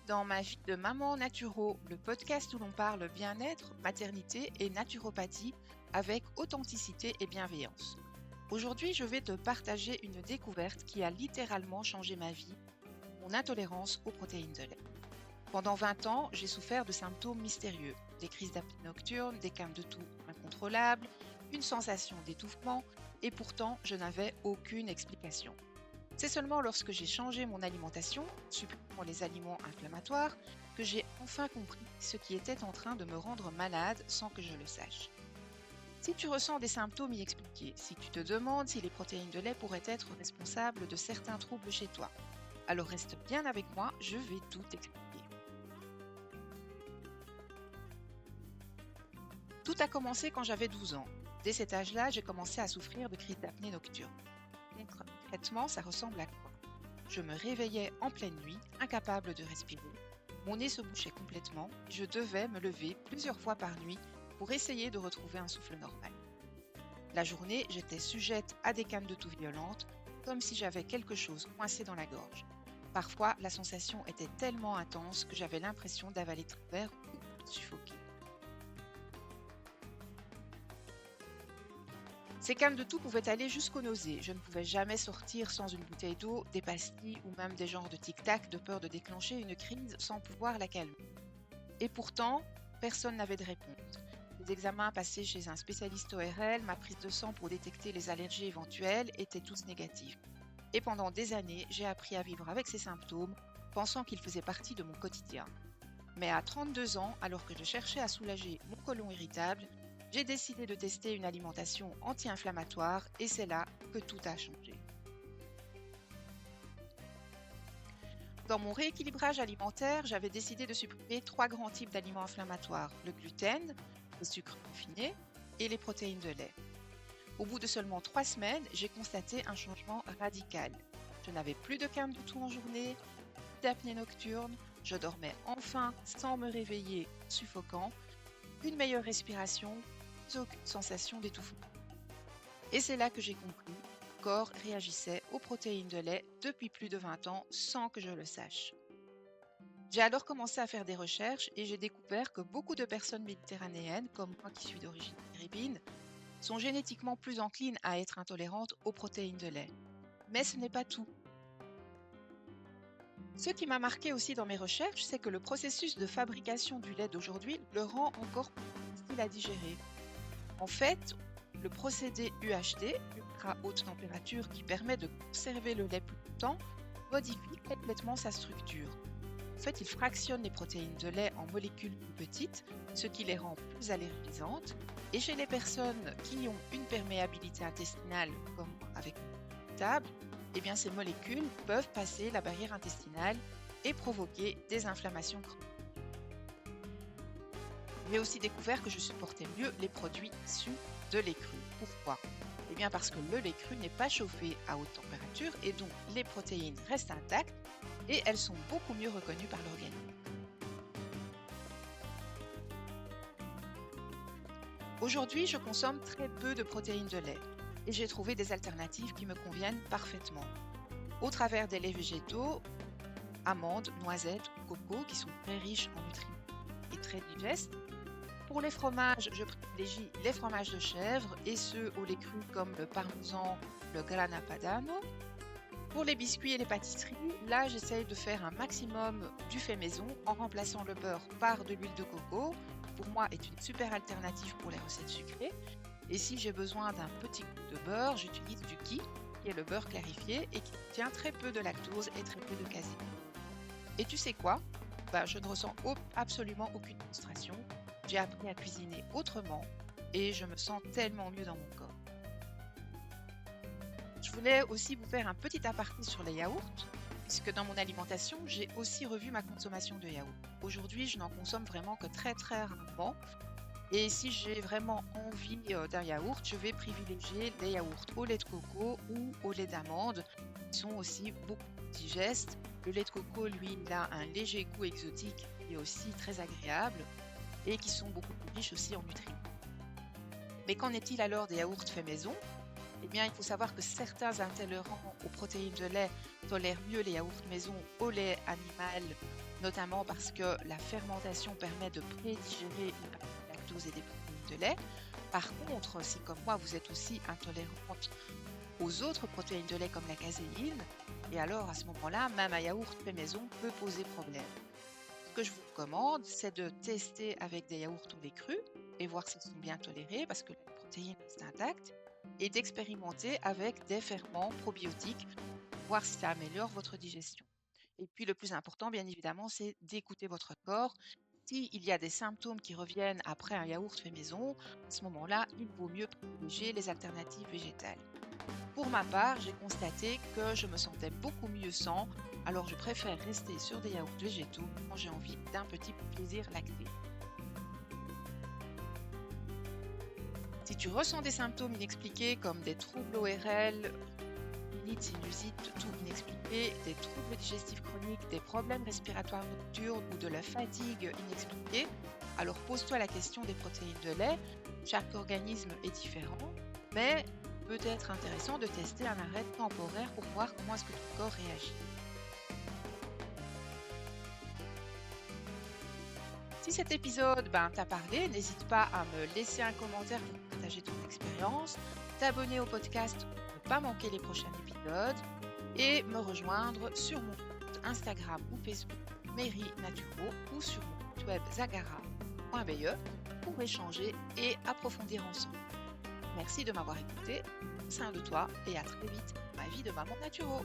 dans ma vie de maman naturo, le podcast où l'on parle bien-être, maternité et naturopathie avec authenticité et bienveillance. Aujourd'hui, je vais te partager une découverte qui a littéralement changé ma vie, mon intolérance aux protéines de lait. Pendant 20 ans, j'ai souffert de symptômes mystérieux, des crises d'apnée nocturne, des quintes de toux incontrôlables, une sensation d'étouffement, et pourtant je n'avais aucune explication. C'est seulement lorsque j'ai changé mon alimentation, supprimant les aliments inflammatoires, que j'ai enfin compris ce qui était en train de me rendre malade sans que je le sache. Si tu ressens des symptômes inexpliqués, si tu te demandes si les protéines de lait pourraient être responsables de certains troubles chez toi, alors reste bien avec moi, je vais tout expliquer. Tout a commencé quand j'avais 12 ans. Dès cet âge-là, j'ai commencé à souffrir de crises d'apnée nocturne. Concrètement, ça ressemble à quoi? Je me réveillais en pleine nuit, incapable de respirer. Mon nez se bouchait complètement. Je devais me lever plusieurs fois par nuit pour essayer de retrouver un souffle normal. La journée, j'étais sujette à des quintes de toux violentes, comme si j'avais quelque chose coincé dans la gorge. Parfois, la sensation était tellement intense que j'avais l'impression d'avaler très verre ou de suffoquer. Ces quintes de toux pouvaient aller jusqu'aux nausées. Je ne pouvais jamais sortir sans une bouteille d'eau, des pastilles ou même des genres de tic-tac de peur de déclencher une crise sans pouvoir la calmer. Et pourtant, personne n'avait de réponse. Les examens passés chez un spécialiste ORL, ma prise de sang pour détecter les allergies éventuelles étaient tous négatifs. Et pendant des années, j'ai appris à vivre avec ces symptômes, pensant qu'ils faisaient partie de mon quotidien. Mais à 32 ans, alors que je cherchais à soulager mon côlon irritable, j'ai décidé de tester une alimentation anti-inflammatoire et c'est là que tout a changé. Dans mon rééquilibrage alimentaire, j'avais décidé de supprimer 3 grands types d'aliments inflammatoires, le gluten, les sucres raffinés et les protéines de lait. Au bout de seulement 3 semaines, j'ai constaté un changement radical. Je n'avais plus de quintes de toux en journée, plus d'apnée nocturne, je dormais enfin sans me réveiller suffocant, une meilleure respiration, plus aucune sensation d'étouffement. Et c'est là que j'ai compris, mon corps réagissait aux protéines de lait depuis plus de 20 ans sans que je le sache. J'ai alors commencé à faire des recherches et j'ai découvert que beaucoup de personnes méditerranéennes, comme moi qui suis d'origine maghrébine, sont génétiquement plus enclines à être intolérantes aux protéines de lait. Mais ce n'est pas tout. Ce qui m'a marqué aussi dans mes recherches, c'est que le processus de fabrication du lait d'aujourd'hui le rend encore plus difficile à digérer. En fait, le procédé UHT, ultra haute température, qui permet de conserver le lait plus longtemps, modifie complètement sa structure. En fait, il fractionne les protéines de lait en molécules plus petites, ce qui les rend plus allergisantes. Et chez les personnes qui ont une perméabilité intestinale, comme avec une table, eh bien, ces molécules peuvent passer la barrière intestinale et provoquer des inflammations chroniques. J'ai aussi découvert que je supportais mieux les produits issus de lait cru. Pourquoi? Eh bien parce que le lait cru n'est pas chauffé à haute température et donc les protéines restent intactes et elles sont beaucoup mieux reconnues par l'organisme. Aujourd'hui, je consomme très peu de protéines de lait et j'ai trouvé des alternatives qui me conviennent parfaitement. Au travers des laits végétaux, amandes, noisettes, coco qui sont très riches en nutriments et très digestes. Pour les fromages, je privilégie les fromages de chèvre et ceux au lait cru comme le parmesan, le grana padano. Pour les biscuits et les pâtisseries, là j'essaye de faire un maximum du fait maison en remplaçant le beurre par de l'huile de coco. Pour moi, est une super alternative pour les recettes sucrées. Et si j'ai besoin d'un petit goût de beurre, j'utilise du ghee, qui est le beurre clarifié et qui contient très peu de lactose et très peu de caséine. Et tu sais quoi? Je ne ressens absolument aucune frustration. J'ai appris à cuisiner autrement et je me sens tellement mieux dans mon corps. Je voulais aussi vous faire un petit aparté sur les yaourts, puisque dans mon alimentation, j'ai aussi revu ma consommation de yaourts. Aujourd'hui, je n'en consomme vraiment que très très rarement. Et si j'ai vraiment envie d'un yaourt, je vais privilégier les yaourts au lait de coco ou au lait d'amande, qui sont aussi beaucoup plus digestes. Le lait de coco, lui, il a un léger goût exotique qui est aussi très agréable et qui sont beaucoup plus riches aussi en nutriments. Mais qu'en est-il alors des yaourts faits maison? Eh bien, il faut savoir que certains intolérants aux protéines de lait tolèrent mieux les yaourts maison au lait animal notamment parce que la fermentation permet de prédigérer la lactose et des protéines de lait. Par contre, si comme moi vous êtes aussi intolérante aux autres protéines de lait comme la caséine, et alors à ce moment-là, même un yaourt fait maison peut poser problème. Ce que je vous recommande, c'est de tester avec des yaourts au lait cru et voir s'ils sont bien tolérés parce que la protéine reste intacte, et d'expérimenter avec des ferments probiotiques pour voir si ça améliore votre digestion. Et puis le plus important, bien évidemment, c'est d'écouter votre corps. S'il y a des symptômes qui reviennent après un yaourt fait maison, à ce moment-là, il vaut mieux privilégier les alternatives végétales. Pour ma part, j'ai constaté que je me sentais beaucoup mieux sans, alors je préfère rester sur des yaourts végétaux quand j'ai envie d'un petit plaisir lacté. Si tu ressens des symptômes inexpliqués comme des troubles ORL, rhinite, sinusite, tout inexpliqué, des troubles digestifs chroniques, des problèmes respiratoires nocturnes ou de la fatigue inexpliquée, alors pose-toi la question des protéines de lait. Chaque organisme est différent, mais peut être intéressant de tester un arrêt temporaire pour voir comment est-ce que ton corps réagit. Si cet épisode t'a parlé, n'hésite pas à me laisser un commentaire pour partager ton expérience, t'abonner au podcast pour ne pas manquer les prochains épisodes et me rejoindre sur mon compte Instagram ou Facebook Mairie Naturo ou sur mon site web zagara.be pour échanger et approfondir ensemble. Merci de m'avoir écouté, soin de toi et à très vite, ma vie de maman naturo.